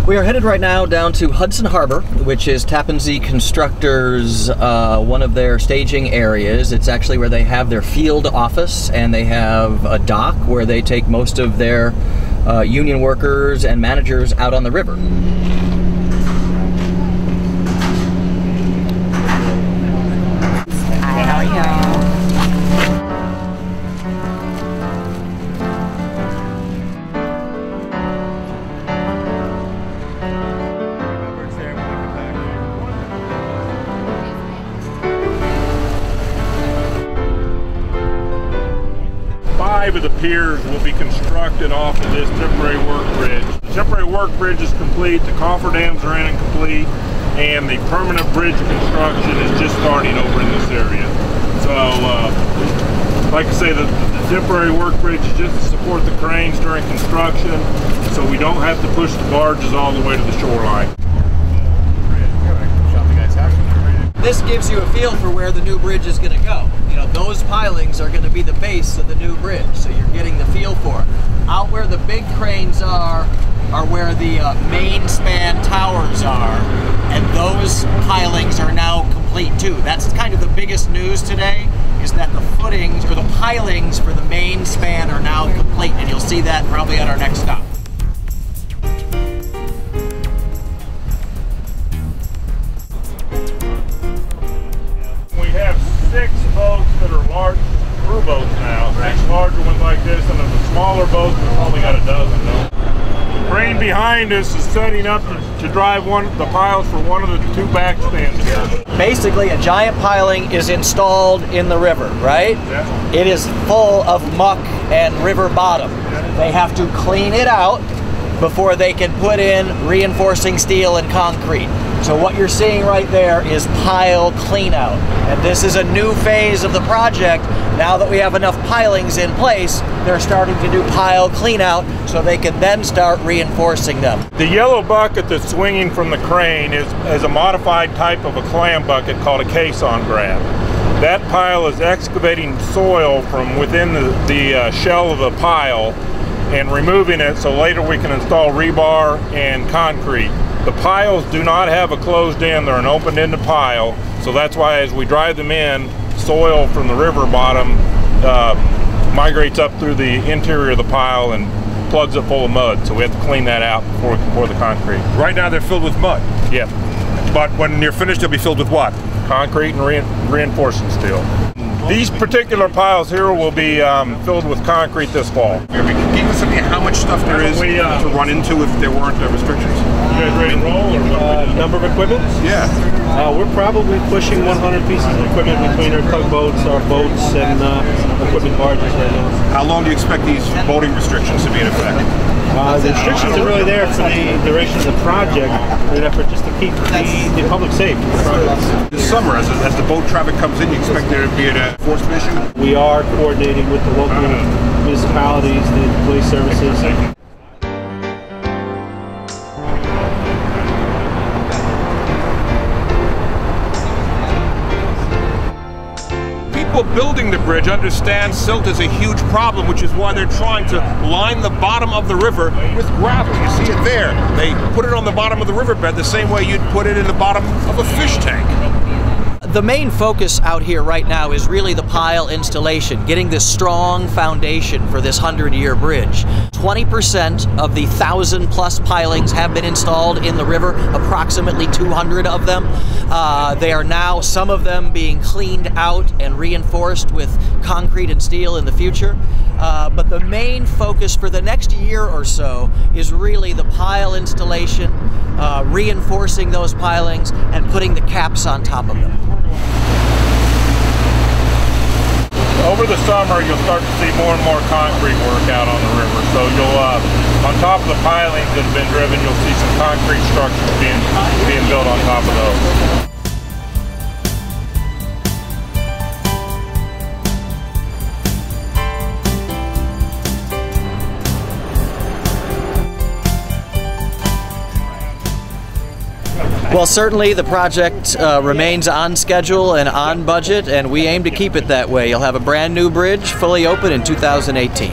We are headed right now down to Hudson Harbor, which is Tappan Zee Contractors' one of their staging areas. It's actually where they have their field office, and they have a dock where they take most of their union workers and managers out on the river. Hi, how are you? Five of the piers will be constructed off of this temporary work bridge. The temporary work bridge is complete, the cofferdams are in and complete, and the permanent bridge construction is just starting over in this area. So, like I say, the temporary work bridge is just to support the cranes during construction, so we don't have to push the barges all the way to the shoreline. This gives you a feel for where the new bridge is going to go. You know, those pilings are going to be the base of the new bridge, so you're getting the feel for it. Out where the big cranes are where the main span towers are, and those pilings are now complete too. That's kind of the biggest news today, is that the footings, or the pilings for the main span are now complete, and you'll see that probably at our next stop. Boats that are large crew boats now. 6 larger ones like this, and then the smaller boats, we've only got a dozen now. The crane behind us is setting up to drive the piles for one of the 2 back stands here. Basically, a giant piling is installed in the river, right? Yeah. It is full of muck and river bottom. They have to clean it out before they can put in reinforcing steel and concrete. So what you're seeing right there is pile cleanout. And this is a new phase of the project. Now that we have enough pilings in place, they're starting to do pile cleanout so they can then start reinforcing them. The yellow bucket that's swinging from the crane is a modified type of a clam bucket called a caisson grab. That pile is excavating soil from within the shell of the pile and removing it so later we can install rebar and concrete. The piles do not have a closed end, they're an open-ended pile, so that's why as we drive them in, soil from the river bottom migrates up through the interior of the pile and plugs it full of mud, so we have to clean that out before we can pour the concrete. Right now they're filled with mud? Yeah. But when you're finished, they'll be filled with what? Concrete and reinforcing steel. These particular piles here will be filled with concrete this fall. Can you give us an idea how much stuff there is to run into if there weren't restrictions? You guys ready to roll? Or number of equipment? Yeah. We're probably pushing 100 pieces of equipment between our tugboats, our boats, and equipment barges right now. How long do you expect these boating restrictions to be in effect? The restrictions are really there for the duration of the project, in an effort just to keep the public safe. This summer, as the boat traffic comes in, you expect there to be an enforcement issue? We are coordinating with the local municipalities, the police services. People building the bridge understand silt is a huge problem, which is why they're trying to line the bottom of the river with gravel. You see it there. They put it on the bottom of the riverbed the same way you'd put it in the bottom of a fish tank. The main focus out here right now is really the pile installation, getting this strong foundation for this 100-year bridge. 20% of the 1,000+ pilings have been installed in the river, approximately 200 of them. They are now, some of them being cleaned out and reinforced with concrete and steel in the future. But the main focus for the next year or so is really the pile installation, reinforcing those pilings, and putting the caps on top of them. Over the summer, you'll start to see more and more concrete work out on the river. So you'll, on top of the pilings that have been driven, you'll see some concrete structures being built on top of those. Well, certainly the project remains on schedule and on budget, and we aim to keep it that way. You'll have a brand new bridge fully open in 2018.